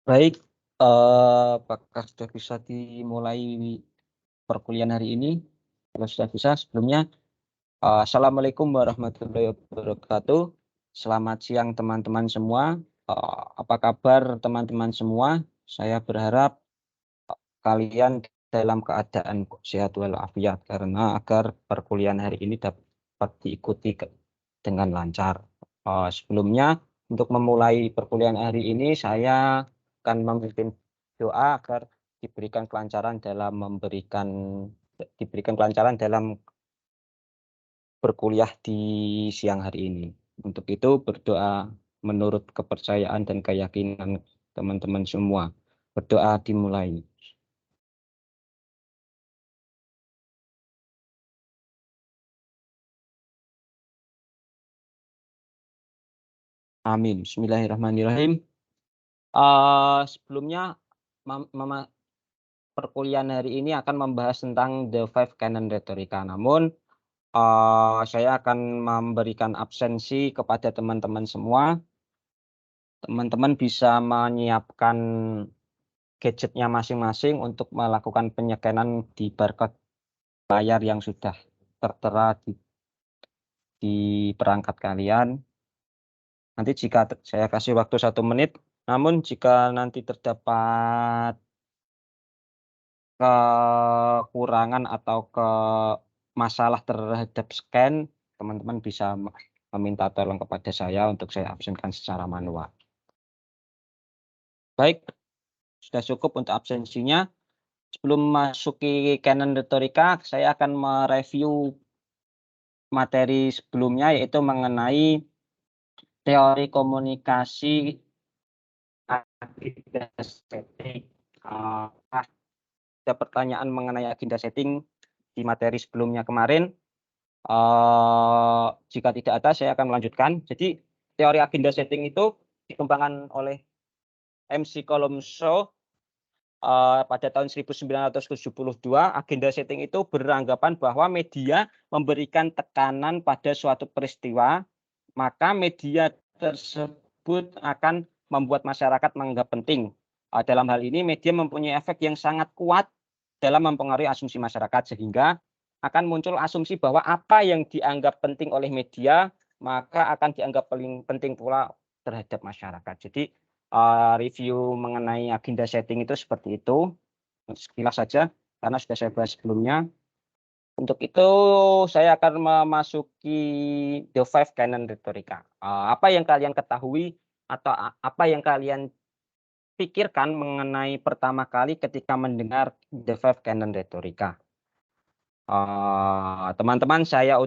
Baik, apakah sudah bisa dimulai perkuliahan hari ini? Kalau sudah bisa, sebelumnya, assalamualaikum warahmatullahi wabarakatuh. Selamat siang teman-teman semua. Apa kabar teman-teman semua? Saya berharap kalian dalam keadaan sehat walafiat karena agar perkuliahan hari ini dapat diikuti dengan lancar. Sebelumnya, untuk memulai perkuliahan hari ini, saya akan memimpin doa agar diberikan kelancaran dalam berkuliah di siang hari ini. Untuk itu berdoa menurut kepercayaan dan keyakinan teman-teman semua. Berdoa dimulai. Amin. Bismillahirrahmanirrahim. Sebelumnya mem mema perkuliahan hari ini akan membahas tentang The Five Canon Rhetorica. Namun, saya akan memberikan absensi kepada teman-teman semua. Teman-teman bisa menyiapkan gadgetnya masing-masing untuk melakukan penyekenan di barcode layar yang sudah tertera di perangkat kalian. Nanti jika saya kasih waktu 1 menit, namun jika nanti terdapat kekurangan atau masalah terhadap scan, teman-teman bisa meminta tolong kepada saya untuk saya absenkan secara manual. Baik, sudah cukup untuk absensinya. Sebelum masuki Canon Rhetorica, saya akan mereview materi sebelumnya, yaitu mengenai teori komunikasi agenda setting. Ada pertanyaan mengenai agenda setting di materi sebelumnya kemarin. Jika tidak ada, saya akan melanjutkan. Jadi, teori agenda setting itu dikembangkan oleh MC Columso pada tahun 1972. Agenda setting itu beranggapan bahwa media memberikan tekanan pada suatu peristiwa, maka media tersebut akan membuat masyarakat menganggap penting. Dalam hal ini, media mempunyai efek yang sangat kuat dalam mempengaruhi asumsi masyarakat, sehingga akan muncul asumsi bahwa apa yang dianggap penting oleh media, maka akan dianggap paling penting pula terhadap masyarakat. Jadi, review mengenai agenda setting itu seperti itu, sekilas saja, karena sudah saya bahas sebelumnya. Untuk itu, saya akan memasuki The Five Canon Rhetorica. Apa yang kalian ketahui atau apa yang kalian pikirkan mengenai pertama kali ketika mendengar The Five Canon Rhetorica? Teman-teman, saya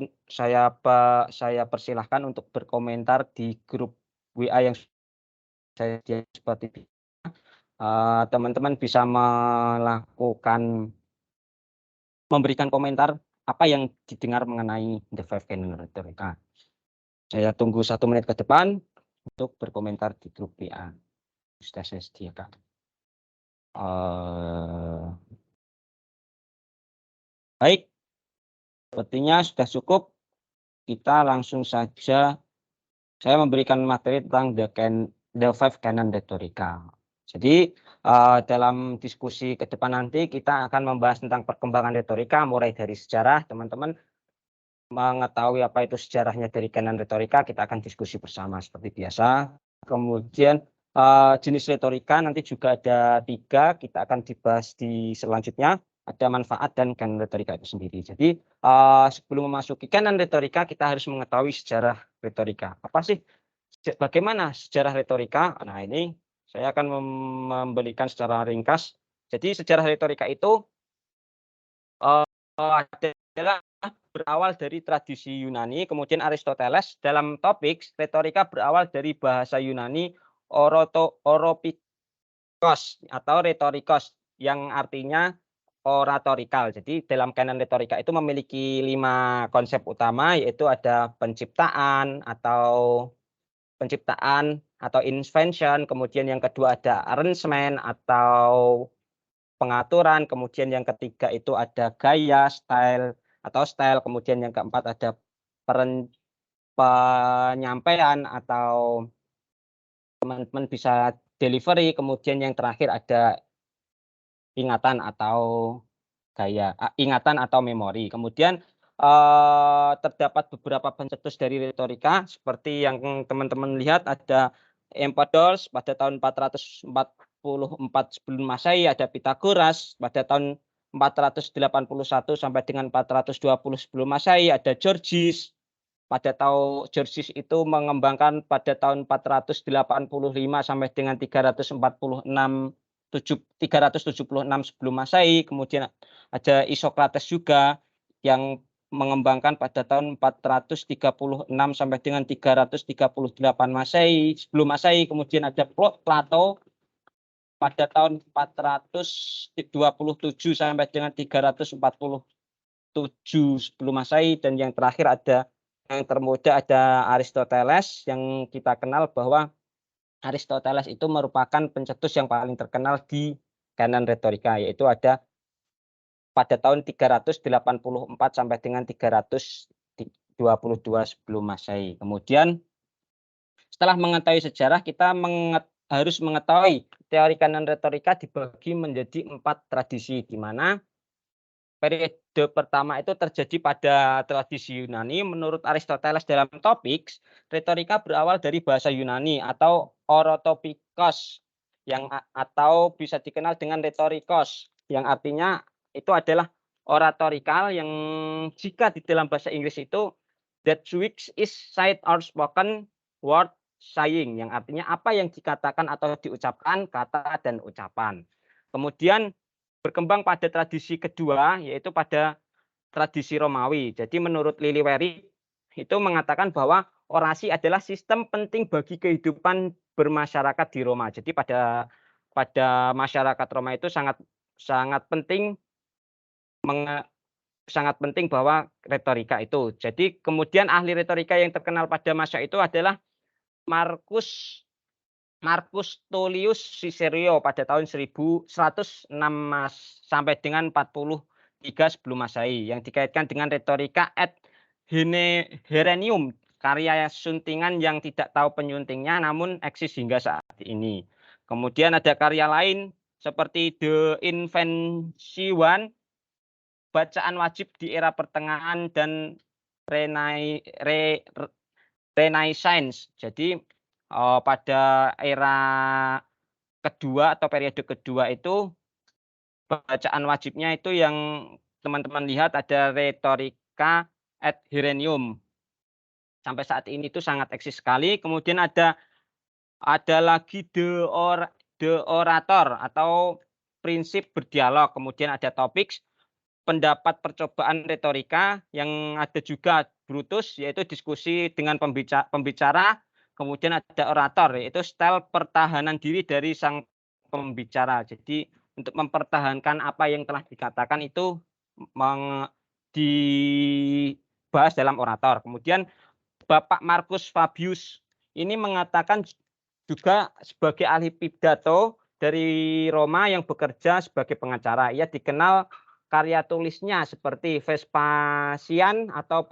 persilahkan untuk berkomentar di grup WA yang saya seperti itu. Teman-teman bisa memberikan komentar apa yang didengar mengenai The Five Canon Rhetorica. Saya tunggu 1 menit ke depan untuk berkomentar di grup WA. Sudah saya sediakan. Baik, sepertinya sudah cukup. Kita langsung saja. Saya memberikan materi tentang The Five Canon Rhetorica. Jadi, dalam diskusi ke depan nanti kita akan membahas tentang perkembangan retorika mulai dari sejarah. Teman-teman mengetahui apa itu sejarahnya dari Canon Rhetorica, kita akan diskusi bersama seperti biasa. Kemudian, jenis retorika nanti juga ada 3, kita akan dibahas di selanjutnya. Ada manfaat dan Canon Rhetorica itu sendiri. Jadi, sebelum memasuki Canon Rhetorica, kita harus mengetahui sejarah retorika. Apa sih, bagaimana sejarah retorika? Nah, ini saya akan memberikan secara ringkas. Jadi, sejarah retorika itu adalah berawal dari tradisi Yunani, kemudian Aristoteles dalam topik retorika berawal dari bahasa Yunani oropikos atau retorikos yang artinya oratorikal. Jadi dalam canon retorika itu memiliki 5 konsep utama, yaitu ada penciptaan atau invention, kemudian yang kedua ada arrangement atau pengaturan, kemudian yang ketiga itu ada gaya, style, kemudian yang keempat ada penyampaian atau teman-teman bisa delivery, kemudian yang terakhir ada ingatan atau ingatan atau memori. Kemudian, terdapat beberapa pencetus dari retorika seperti yang teman-teman lihat ada Empedokles pada tahun 444 sebelum Masehi, ada Pythagoras pada tahun 481 sampai dengan 420 sebelum Masehi, ada Georges itu mengembangkan pada tahun 485 sampai dengan 376 sebelum Masehi, kemudian ada Isokrates juga yang mengembangkan pada tahun 436 sampai dengan 338 sebelum Masehi, kemudian ada Plato pada tahun 427 sampai dengan 347 sebelum Masehi, dan yang terakhir ada yang termuda ada Aristoteles yang kita kenal bahwa Aristoteles itu merupakan pencetus yang paling terkenal di kanan retorika, yaitu ada pada tahun 384 sampai dengan 322 sebelum Masehi. Kemudian setelah mengetahui sejarah, kita harus mengetahui teori kanan retorika dibagi menjadi 4 tradisi, di mana periode pertama itu terjadi pada tradisi Yunani. Menurut Aristoteles dalam Topics, retorika berawal dari bahasa Yunani atau orotopikos atau bisa dikenal dengan retorikos, yang artinya itu adalah oratorical, yang jika di dalam bahasa Inggris itu that which is said or spoken word saying, yang artinya apa yang dikatakan atau diucapkan, kata dan ucapan. Kemudian berkembang pada tradisi kedua, yaitu pada tradisi Romawi. Jadi menurut Liliweri itu mengatakan bahwa orasi adalah sistem penting bagi kehidupan bermasyarakat di Roma. Jadi pada masyarakat Roma itu sangat penting bahwa retorika itu. Jadi kemudian ahli retorika yang terkenal pada masa itu adalah Marcus Tullius Cicero pada tahun 1106 sampai dengan 43 sebelum Masehi, yang dikaitkan dengan retorika ad Herennium, karya suntingan yang tidak tahu penyuntingnya namun eksis hingga saat ini. Kemudian ada karya lain seperti The Invention, bacaan wajib di era pertengahan dan Renaissance. Jadi pada era kedua atau periode kedua itu bacaan wajibnya itu yang teman-teman lihat ada retorika ad Herennium. Sampai saat ini itu sangat eksis sekali. Kemudian ada lagi The Orator atau prinsip berdialog. Kemudian ada Topics, pendapat percobaan retorika, yang ada juga Brutus yaitu diskusi dengan pembicara. Kemudian ada orator yaitu style pertahanan diri dari sang pembicara. Jadi untuk mempertahankan apa yang telah dikatakan itu dibahas dalam orator. Kemudian Bapak Marcus Fabius ini mengatakan juga sebagai ahli pidato dari Roma yang bekerja sebagai pengacara. Ia dikenal karya tulisnya seperti Vespasian atau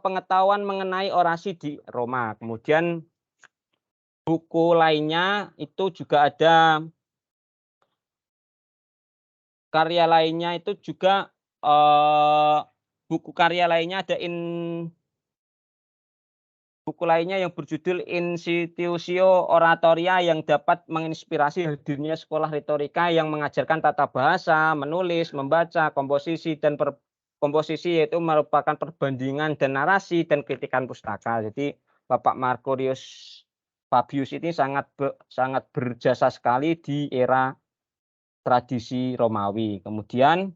pengetahuan mengenai orasi di Roma. Kemudian buku lainnya itu juga ada karya lainnya itu juga buku karya lainnya ada buku lainnya yang berjudul Institutio Oratoria, yang dapat menginspirasi hadirnya sekolah retorika yang mengajarkan tata bahasa, menulis, membaca, komposisi, dan komposisi yaitu merupakan perbandingan dan narasi dan kritikan pustaka. Jadi Bapak Marcus Fabius ini sangat berjasa sekali di era tradisi Romawi. Kemudian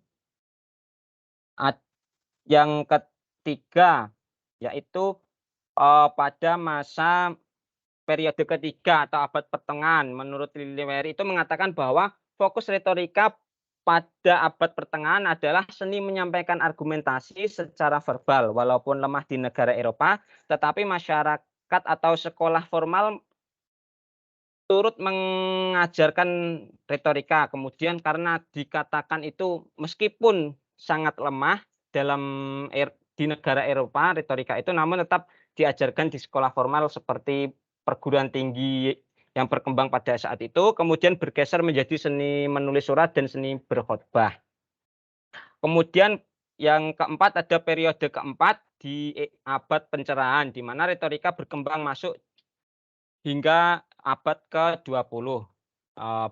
yang ketiga yaitu pada masa periode ketiga atau abad pertengahan, menurut Liliweri itu mengatakan bahwa fokus retorika pada abad pertengahan adalah seni menyampaikan argumentasi secara verbal. Walaupun lemah di negara Eropa, tetapi masyarakat atau sekolah formal turut mengajarkan retorika. Kemudian karena dikatakan itu meskipun sangat lemah di negara Eropa retorika itu, namun tetap diajarkan di sekolah formal seperti perguruan tinggi yang berkembang pada saat itu, kemudian bergeser menjadi seni menulis surat dan seni berkhotbah. Kemudian yang keempat ada periode keempat di abad pencerahan, di mana retorika berkembang masuk hingga abad ke-20.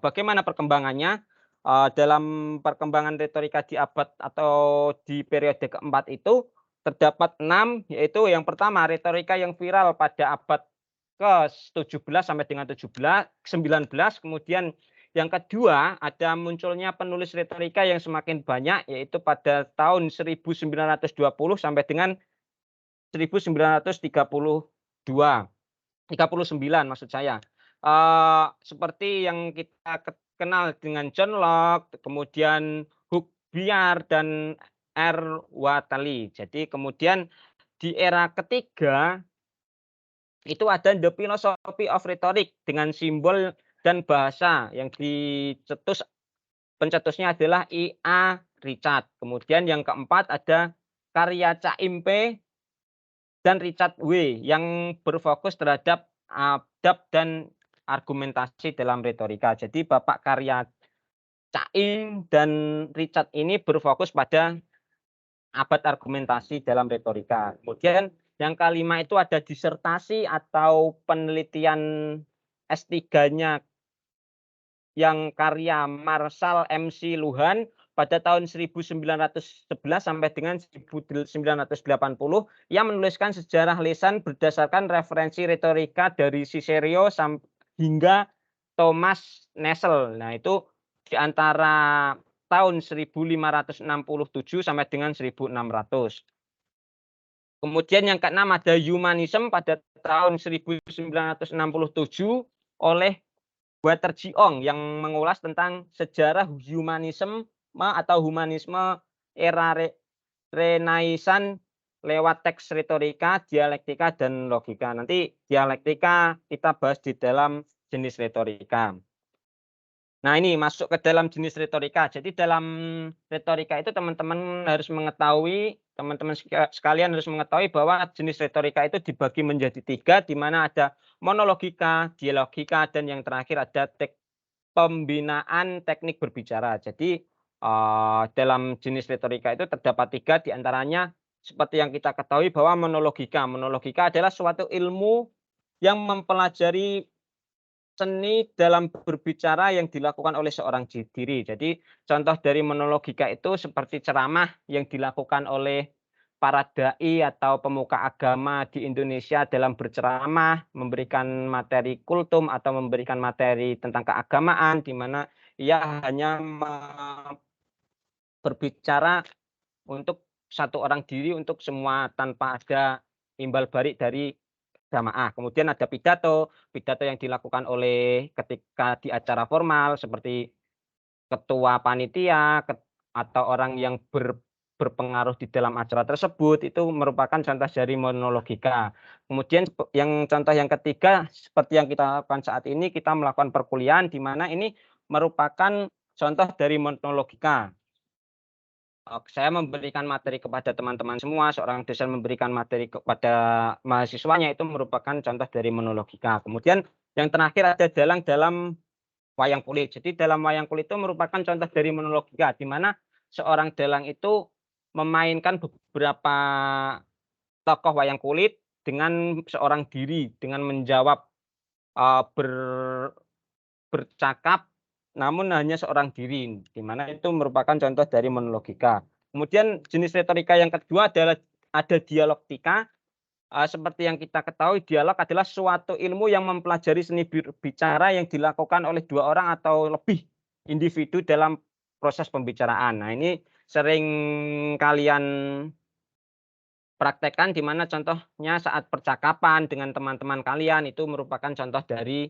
Bagaimana perkembangannya? Dalam perkembangan retorika di abad atau di periode keempat itu terdapat 6, yaitu yang pertama retorika yang viral pada abad ke-17 sampai dengan 19, kemudian yang kedua ada munculnya penulis retorika yang semakin banyak, yaitu pada tahun 1920 sampai dengan 1932. 39 maksud saya. Seperti yang kita kenal dengan John Locke, kemudian Hugh dan R. Whately. Jadi kemudian di era ketiga itu ada The Philosophy of Rhetoric dengan simbol dan bahasa yang pencetusnya adalah I.A. Richard. Kemudian yang keempat ada karya Caimpe dan Richard W. yang berfokus terhadap adab dan argumentasi dalam retorika. Jadi Bapak karya Caim dan Richard ini berfokus pada abad argumentasi dalam retorika. Kemudian yang kelima itu ada disertasi atau penelitian S3-nya yang karya Marshall MC Luhan pada tahun 1911 sampai dengan 1980 yang menuliskan sejarah lisan berdasarkan referensi retorika dari Cicero hingga Thomas Nessel. Nah, itu di antara tahun 1567 sampai dengan 1600. Kemudian yang keenam ada humanism pada tahun 1967 oleh Walter Jiong yang mengulas tentang sejarah humanisme atau humanisme era Renaissance lewat teks retorika, dialektika, dan logika. Nanti dialektika kita bahas di dalam jenis retorika. Nah, ini masuk ke dalam jenis retorika. Jadi dalam retorika itu teman-teman sekalian harus mengetahui bahwa jenis retorika itu dibagi menjadi 3, di mana ada monologika, dialogika, dan yang terakhir ada pembinaan teknik berbicara. Jadi dalam jenis retorika itu terdapat 3, di antaranya seperti yang kita ketahui bahwa monologika. Monologika adalah suatu ilmu yang mempelajari seni dalam berbicara yang dilakukan oleh seorang diri. Jadi contoh dari monologika itu seperti ceramah yang dilakukan oleh para dai atau pemuka agama di Indonesia dalam berceramah, memberikan materi kultum atau memberikan materi tentang keagamaan, di mana ia hanya berbicara untuk satu orang diri untuk semua tanpa ada imbal balik dari jamaah. Kemudian ada pidato yang dilakukan oleh ketika di acara formal seperti ketua panitia atau orang yang berpengaruh di dalam acara tersebut, itu merupakan contoh dari monologika. Kemudian yang contoh yang ketiga seperti yang kita lakukan saat ini, kita melakukan perkuliahan di mana ini merupakan contoh dari monologika. Saya memberikan materi kepada teman-teman semua, seorang dosen memberikan materi kepada mahasiswanya, itu merupakan contoh dari monologika. Kemudian yang terakhir ada dalang wayang kulit. Jadi dalam wayang kulit itu merupakan contoh dari monologika, di mana seorang dalang itu memainkan beberapa tokoh wayang kulit dengan seorang diri, dengan menjawab ber bercakap namun hanya seorang diri, di mana itu merupakan contoh dari monologika. Kemudian jenis retorika yang kedua adalah ada dialektika. Seperti yang kita ketahui, dialog adalah suatu ilmu yang mempelajari seni berbicara yang dilakukan oleh 2 orang atau lebih individu dalam proses pembicaraan. Nah, ini sering kalian praktekkan, di mana contohnya saat percakapan dengan teman-teman kalian itu merupakan contoh dari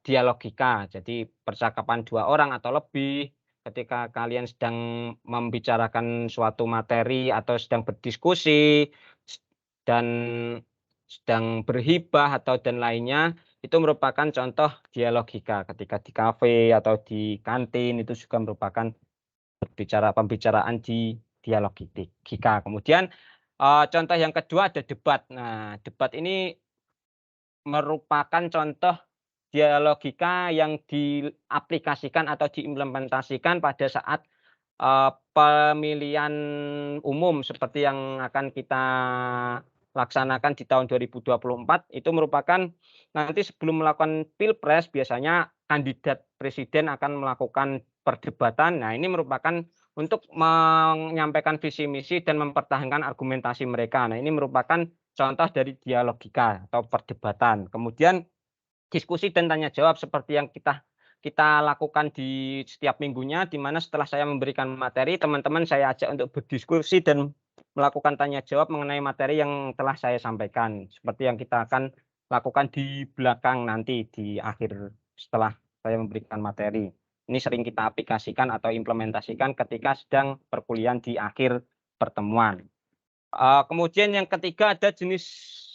dialogika. Jadi percakapan 2 orang atau lebih ketika kalian sedang membicarakan suatu materi atau sedang berdiskusi dan sedang berhibah atau dan lainnya, itu merupakan contoh dialogika. Ketika di kafe atau di kantin itu juga merupakan pembicaraan di dialogika. Kemudian contoh yang kedua ada debat. Nah, debat ini merupakan contoh dialogika yang diaplikasikan atau diimplementasikan pada saat pemilihan umum seperti yang akan kita laksanakan di tahun 2024 itu merupakan nanti sebelum melakukan pilpres biasanya kandidat presiden akan melakukan perdebatan. Nah, ini merupakan untuk menyampaikan visi misi dan mempertahankan argumentasi mereka. Nah, ini merupakan contoh dari dialogika atau perdebatan. Kemudian diskusi dan tanya jawab seperti yang kita lakukan di setiap minggunya, di mana setelah saya memberikan materi, teman-teman saya ajak untuk berdiskusi dan melakukan tanya jawab mengenai materi yang telah saya sampaikan. Seperti yang kita akan lakukan di belakang nanti di akhir setelah saya memberikan materi. Ini sering kita aplikasikan atau implementasikan ketika sedang perkuliahan di akhir pertemuan. Kemudian yang ketiga ada jenis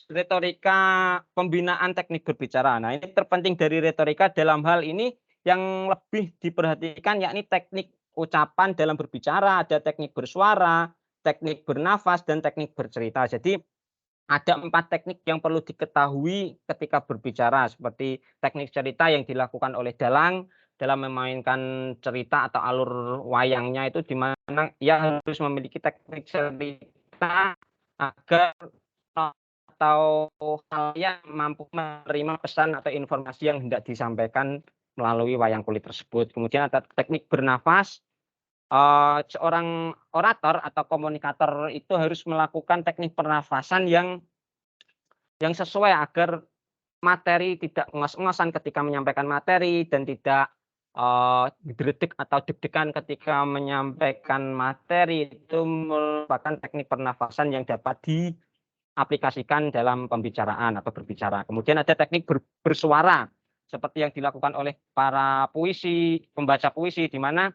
retorika pembinaan teknik berbicara. Nah, ini terpenting dari retorika dalam hal ini yang lebih diperhatikan yakni teknik ucapan dalam berbicara, ada teknik bersuara, teknik bernafas, dan teknik bercerita. Jadi ada 4 teknik yang perlu diketahui ketika berbicara, seperti teknik cerita yang dilakukan oleh dalang dalam memainkan cerita atau alur wayangnya itu di mana ia harus memiliki teknik cerita agar atau halayak mampu menerima pesan atau informasi yang hendak disampaikan melalui wayang kulit tersebut. Kemudian ada teknik bernafas, seorang orator atau komunikator itu harus melakukan teknik pernafasan yang sesuai agar materi tidak ngos-ngosan ketika menyampaikan materi dan tidak, gedredeg atau deg-degan ketika menyampaikan materi. Itu merupakan teknik pernafasan yang dapat diaplikasikan dalam pembicaraan atau berbicara. Kemudian ada teknik bersuara, seperti yang dilakukan oleh para puisi, pembaca puisi, di mana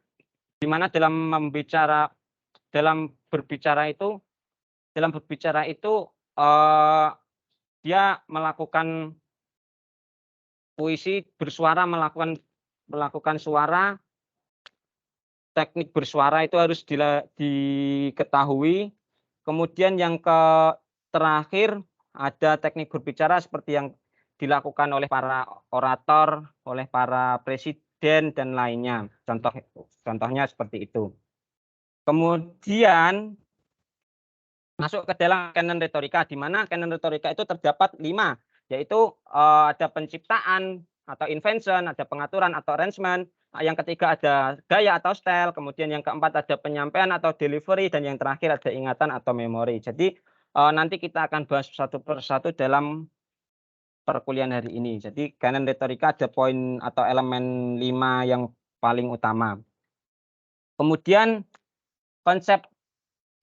dalam berbicara itu, dia melakukan puisi bersuara, melakukan suara, teknik bersuara itu harus diketahui. Kemudian yang terakhir ada teknik berbicara seperti yang dilakukan oleh para orator, oleh para presiden dan lainnya. Contohnya seperti itu. Kemudian masuk ke dalam canon retorika, di mana canon retorika itu terdapat 5, yaitu, ada penciptaan atau invention, ada pengaturan atau arrangement, yang ketiga ada gaya atau style, kemudian yang keempat ada penyampaian atau delivery, dan yang terakhir ada ingatan atau memori. Jadi, nanti kita akan bahas satu per satu dalam perkuliahan hari ini. Jadi canon retorika ada poin atau elemen 5 yang paling utama. Kemudian konsep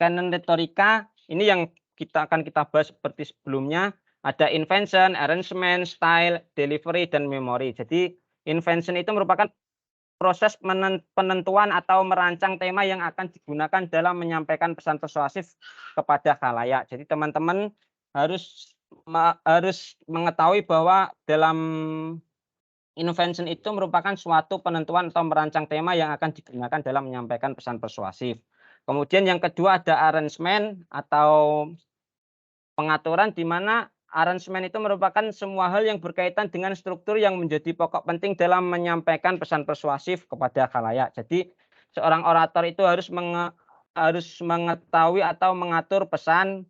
canon retorika ini yang akan kita bahas seperti sebelumnya, ada invention, arrangement, style, delivery, dan memori. Jadi invention itu merupakan proses penentuan atau merancang tema yang akan digunakan dalam menyampaikan pesan persuasif kepada khalayak. Jadi teman-teman harus mengetahui bahwa dalam invention itu merupakan suatu penentuan atau merancang tema yang akan digunakan dalam menyampaikan pesan persuasif. Kemudian yang kedua ada arrangement atau pengaturan, di mana arrangement itu merupakan semua hal yang berkaitan dengan struktur yang menjadi pokok penting dalam menyampaikan pesan persuasif kepada khalayak. Jadi seorang orator itu harus mengetahui atau mengatur pesan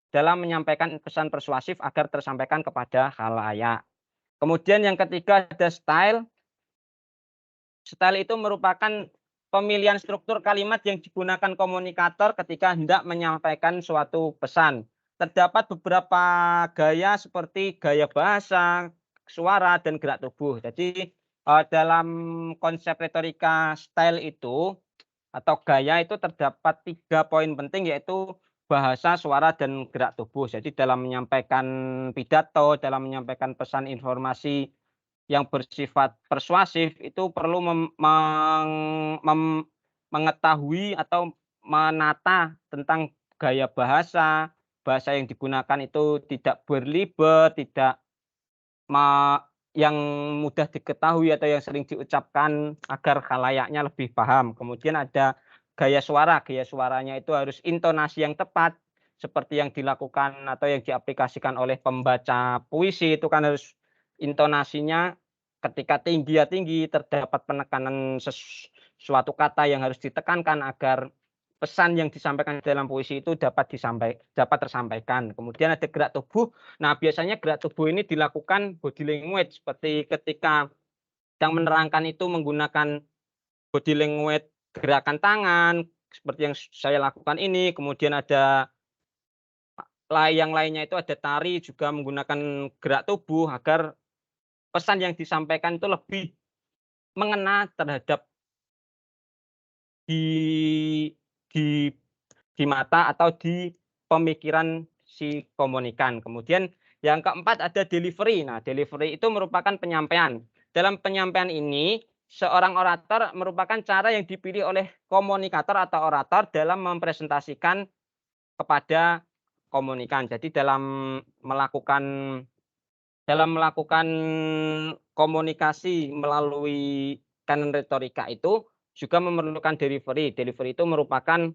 dalam menyampaikan pesan persuasif agar tersampaikan kepada khalayak. Kemudian yang ketiga ada style. Style itu merupakan pemilihan struktur kalimat yang digunakan komunikator ketika hendak menyampaikan suatu pesan. Terdapat beberapa gaya seperti gaya bahasa, suara, dan gerak tubuh. Jadi dalam konsep retorika style itu atau gaya itu terdapat 3 poin penting, yaitu bahasa, suara, dan gerak tubuh. Jadi dalam menyampaikan pidato, dalam menyampaikan pesan informasi yang bersifat persuasif itu perlu mengetahui atau menata tentang gaya bahasa yang digunakan itu tidak berlibet, tidak yang mudah diketahui atau yang sering diucapkan agar khalayaknya lebih paham. Kemudian ada gaya suaranya itu harus intonasi yang tepat, seperti yang dilakukan atau yang diaplikasikan oleh pembaca puisi itu kan harus intonasinya ketika tinggi ya tinggi, terdapat penekanan suatu kata yang harus ditekankan agar pesan yang disampaikan dalam puisi itu dapat tersampaikan. Kemudian ada gerak tubuh. Nah, biasanya gerak tubuh ini dilakukan body language, seperti ketika sedang menerangkan itu menggunakan body language gerakan tangan, seperti yang saya lakukan ini. Kemudian ada yang lainnya itu ada tari juga menggunakan gerak tubuh agar pesan yang disampaikan itu lebih mengena terhadap di di di mata atau di pemikiran si komunikan. Kemudian yang keempat ada delivery. Nah, delivery itu merupakan penyampaian. Dalam penyampaian ini, seorang orator merupakan cara yang dipilih oleh komunikator atau orator dalam mempresentasikan kepada komunikan. Jadi dalam melakukan komunikasi melalui canon retorika itu juga memerlukan delivery. Delivery itu merupakan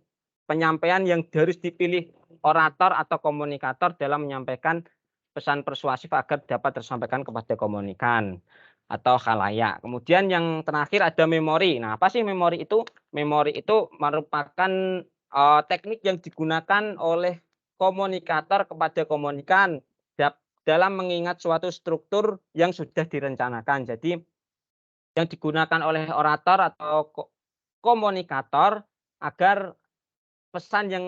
penyampaian yang harus dipilih orator atau komunikator dalam menyampaikan pesan persuasif agar dapat tersampaikan kepada komunikan atau khalayak. Kemudian yang terakhir ada memori. Nah, apa sih memori itu? Memori itu merupakan teknik yang digunakan oleh komunikator kepada komunikan dalam mengingat suatu struktur yang sudah direncanakan. Jadi yang digunakan oleh orator atau komunikator agar pesan yang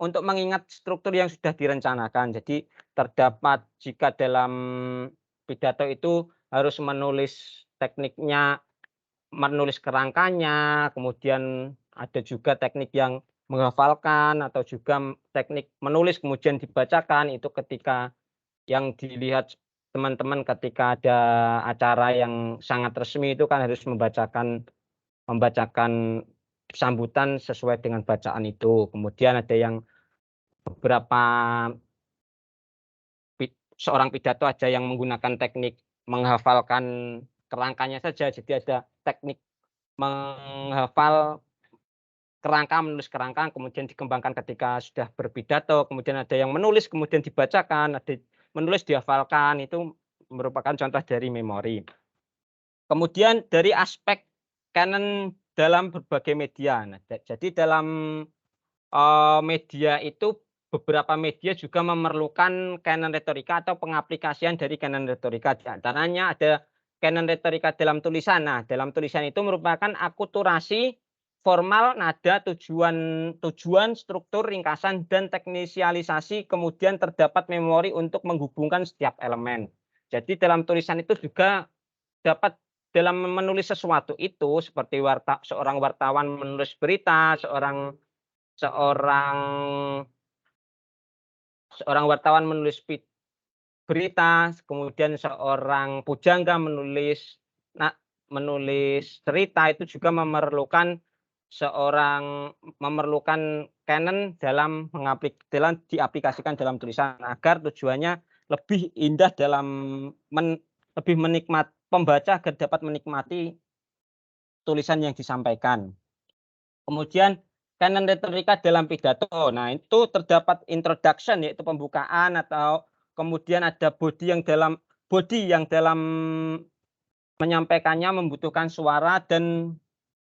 untuk mengingat struktur yang sudah direncanakan. Jadi terdapat jika dalam pidato itu harus menulis tekniknya, menulis kerangkanya, kemudian ada juga teknik yang menghafalkan atau juga teknik menulis kemudian dibacakan. Itu ketika yang dilihat teman-teman ketika ada acara yang sangat resmi itu kan harus membacakan sambutan sesuai dengan bacaan itu. Kemudian ada yang beberapa seorang pidato ada yang menggunakan teknik menghafalkan kerangkanya saja. Jadi ada teknik menghafal kerangka, menulis kerangka, kemudian dikembangkan ketika sudah berpidato. Kemudian ada yang menulis, kemudian dibacakan, ada menulis, dihafalkan. Itu merupakan contoh dari memori. Kemudian dari aspek canon dalam berbagai media. Nah, jadi dalam media itu beberapa media juga memerlukan canon retorika atau pengaplikasian dari canon retorika. Di antaranya ada canon retorika dalam tulisan. Nah, dalam tulisan itu merupakan akulturasi formal, nada, tujuan, struktur, ringkasan, dan teknisialisasi. Kemudian terdapat memori untuk menghubungkan setiap elemen. Jadi dalam tulisan itu juga dapat dalam menulis sesuatu itu seperti seorang wartawan menulis berita, seorang wartawan menulis berita, kemudian seorang pujangga menulis cerita, itu juga memerlukan canon dalam diaplikasikan dalam tulisan agar tujuannya lebih indah lebih pembaca agar dapat menikmati tulisan yang disampaikan. Kemudian canon retorika dalam pidato. Nah, itu terdapat introduction yaitu pembukaan, atau kemudian ada body yang dalam menyampaikannya membutuhkan suara dan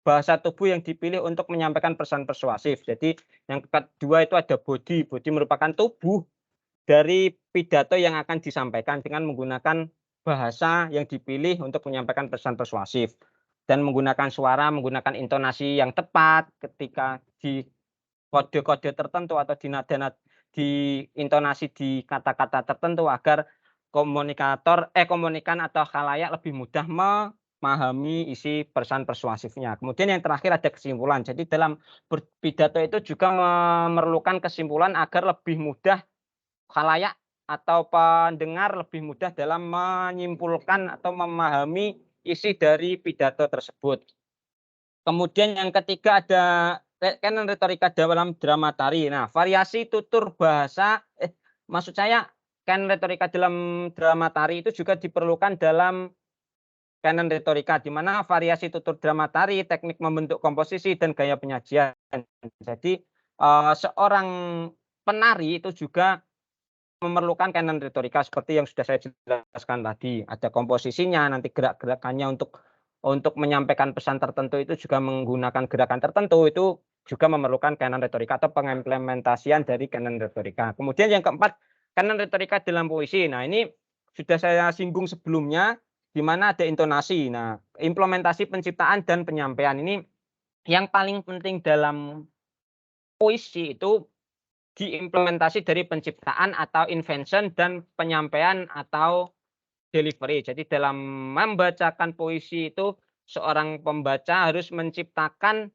bahasa tubuh yang dipilih untuk menyampaikan pesan persuasif. Jadi yang kedua itu ada body. Body merupakan tubuh dari pidato yang akan disampaikan dengan menggunakan bahasa yang dipilih untuk menyampaikan pesan persuasif dan menggunakan suara, menggunakan intonasi yang tepat ketika di kode-kode tertentu atau di intonasi di kata-kata tertentu agar komunikan atau khalayak lebih mudah memahami isi pesan persuasifnya. Kemudian yang terakhir ada kesimpulan. Jadi dalam berpidato itu juga memerlukan kesimpulan agar lebih mudah khalayak atau pendengar lebih mudah dalam menyimpulkan atau memahami isi dari pidato tersebut. Kemudian yang ketiga ada canon retorika dalam drama tari. Nah, variasi tutur bahasa, maksud saya canon retorika dalam drama tari itu juga diperlukan dalam canon retorika, di mana variasi tutur drama tari, teknik membentuk komposisi, dan gaya penyajian. Jadi seorang penari itu juga memerlukan canon retorika seperti yang sudah saya jelaskan tadi. Ada komposisinya, nanti gerak-gerakannya untuk menyampaikan pesan tertentu itu juga menggunakan gerakan tertentu, itu juga memerlukan canon retorika atau pengimplementasian dari canon retorika. Kemudian yang keempat, canon retorika dalam puisi. Nah, ini sudah saya singgung sebelumnya, di mana ada intonasi. Nah, implementasi penciptaan dan penyampaian ini yang paling penting dalam puisi itu diimplementasi dari penciptaan atau invention dan penyampaian atau delivery. Jadi dalam membacakan puisi itu seorang pembaca harus menciptakan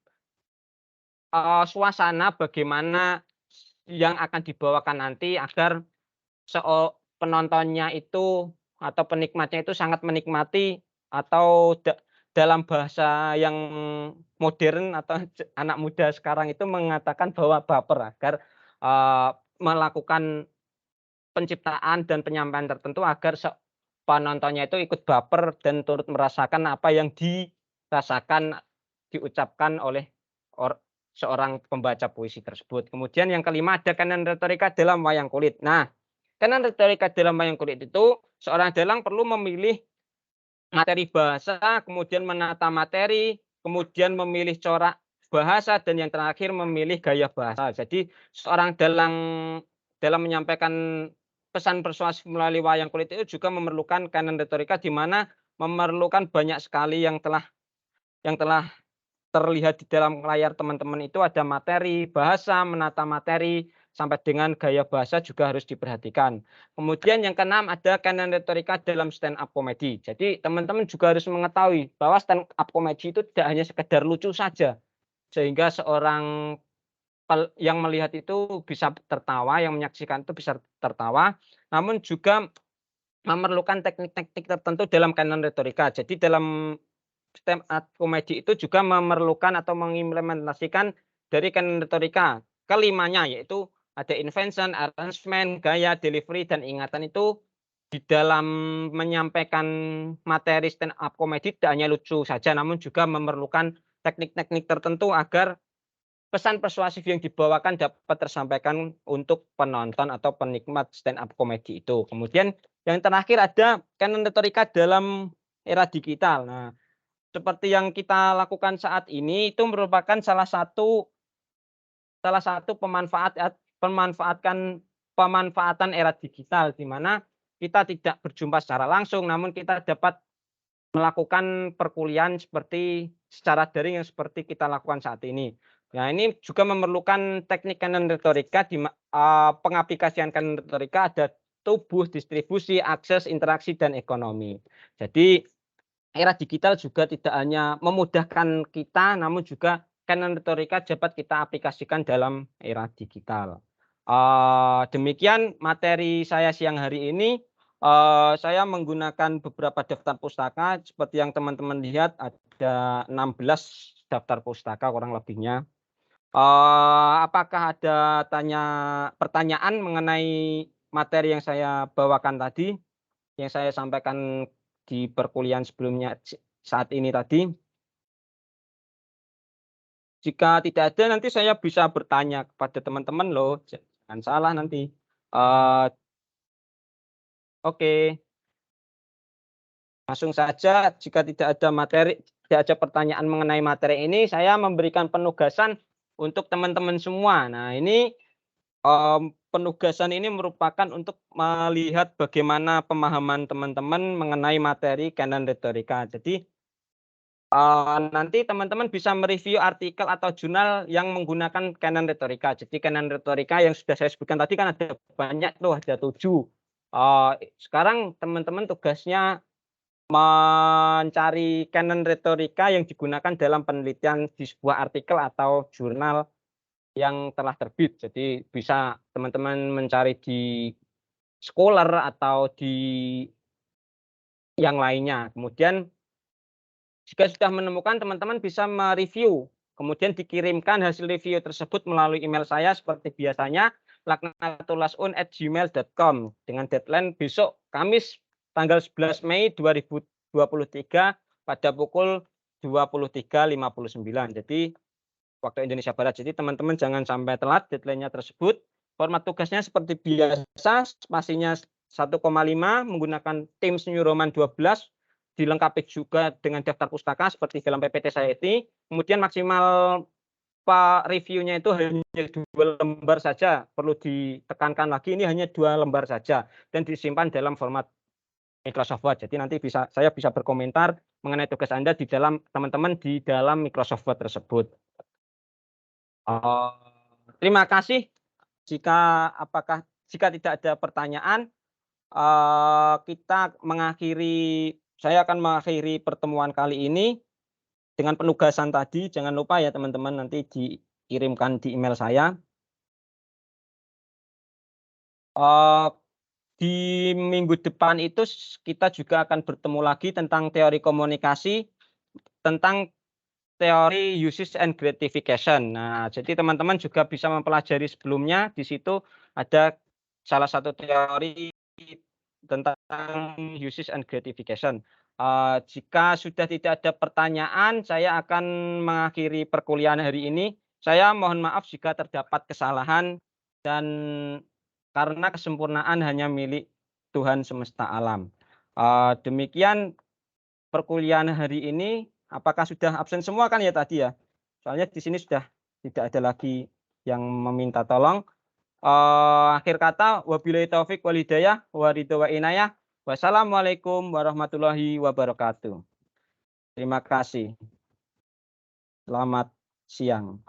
suasana bagaimana yang akan dibawakan nanti agar penontonnya itu atau penikmatnya itu sangat menikmati atau dalam bahasa yang modern atau anak muda sekarang itu mengatakan bahwa baper agar melakukan penciptaan dan penyampaian tertentu agar penontonnya itu ikut baper dan turut merasakan apa yang dirasakan, diucapkan oleh seorang pembaca puisi tersebut. Kemudian yang kelima ada canon retorika dalam wayang kulit. Nah, canon retorika dalam wayang kulit itu seorang dalang perlu memilih materi bahasa, kemudian menata materi, kemudian memilih corak bahasa, dan yang terakhir memilih gaya bahasa. Jadi seorang dalang dalam menyampaikan pesan persuasif melalui wayang kulit itu juga memerlukan canon retorika, di mana memerlukan banyak sekali yang telah terlihat di dalam layar teman-teman itu ada materi, bahasa, menata materi, sampai dengan gaya bahasa juga harus diperhatikan. Kemudian yang keenam ada canon retorika dalam stand up comedy. Jadi teman-teman juga harus mengetahui bahwa stand up comedy itu tidak hanya sekedar lucu saja, sehingga seorang yang melihat itu bisa tertawa, yang menyaksikan itu bisa tertawa, namun juga memerlukan teknik-teknik tertentu dalam canon retorika. Jadi dalam stand up comedy itu juga memerlukan atau mengimplementasikan dari canon retorika. Kelimanya yaitu ada invention, arrangement, gaya, delivery, dan ingatan itu di dalam menyampaikan materi stand up comedy tidak hanya lucu saja, namun juga memerlukan teknik-teknik tertentu agar pesan persuasif yang dibawakan dapat tersampaikan untuk penonton atau penikmat stand up comedy itu. Kemudian yang terakhir ada canon retorika dalam era digital. Nah, seperti yang kita lakukan saat ini itu merupakan salah satu pemanfaatan era digital, di mana kita tidak berjumpa secara langsung, namun kita dapat melakukan perkuliahan secara daring yang seperti kita lakukan saat ini. Nah, ini juga memerlukan teknik canon retorika, pengaplikasian canon retorika ada tubuh, distribusi, akses, interaksi, dan ekonomi. Jadi era digital juga tidak hanya memudahkan kita, namun juga canon retorika dapat kita aplikasikan dalam era digital. Demikian materi saya siang hari ini. Saya menggunakan beberapa daftar pustaka seperti yang teman-teman lihat, ada 16 daftar pustaka kurang lebihnya. Apakah ada pertanyaan mengenai materi yang saya bawakan tadi, yang saya sampaikan di perkuliahan sebelumnya saat ini tadi? Jika tidak ada, nanti saya bisa bertanya kepada teman-teman loh, jangan salah nanti. Oke, langsung saja, jika tidak ada pertanyaan mengenai materi ini, saya memberikan penugasan untuk teman-teman semua. Nah, ini penugasan ini merupakan untuk melihat bagaimana pemahaman teman-teman mengenai materi canon retorika. Jadi nanti teman-teman bisa mereview artikel atau jurnal yang menggunakan canon retorika. Jadi canon retorika yang sudah saya sebutkan tadi kan ada banyak tuh, ada 7. Sekarang teman-teman tugasnya mencari canon retorika yang digunakan dalam penelitian di sebuah artikel atau jurnal yang telah terbit. Jadi bisa teman-teman mencari di Scholar atau di yang lainnya. Kemudian jika sudah menemukan, teman-teman bisa mereview, kemudian dikirimkan hasil review tersebut melalui email saya seperti biasanya, laknatulasun@gmail.com, dengan deadline besok Kamis tanggal 11 Mei 2023 pada pukul 23.59. Jadi waktu Indonesia Barat. Jadi teman-teman jangan sampai telat deadline-nya tersebut. Format tugasnya seperti biasa, spasinya 1,5 menggunakan Teams New Roman 12, dilengkapi juga dengan daftar pustaka seperti film PPT Society. Kemudian maksimal reviewnya itu hanya 2 lembar saja, perlu ditekankan lagi ini hanya 2 lembar saja dan disimpan dalam format Microsoft Word. Jadi nanti saya bisa berkomentar mengenai tugas Anda di dalam teman-teman di dalam Microsoft Word tersebut. Terima kasih. Jika tidak ada pertanyaan, saya akan mengakhiri pertemuan kali ini dengan penugasan tadi. Jangan lupa ya teman-teman, nanti dikirimkan di email saya. Di minggu depan itu kita juga akan bertemu lagi tentang teori komunikasi, tentang teori usage and gratification. Nah, jadi teman-teman juga bisa mempelajari sebelumnya. Di situ ada salah satu teori tentang usage and gratification. Jika sudah tidak ada pertanyaan, saya akan mengakhiri perkuliahan hari ini. Saya mohon maaf jika terdapat kesalahan dan karena kesempurnaan hanya milik Tuhan semesta alam. Demikian perkuliahan hari ini. Apakah sudah absen semua kan ya tadi ya? Soalnya di sini sudah tidak ada lagi yang meminta tolong. Akhir kata, wabillahi taufik wal hidayah, wa ridho wa inayah. Wassalamualaikum warahmatullahi wabarakatuh. Terima kasih. Selamat siang.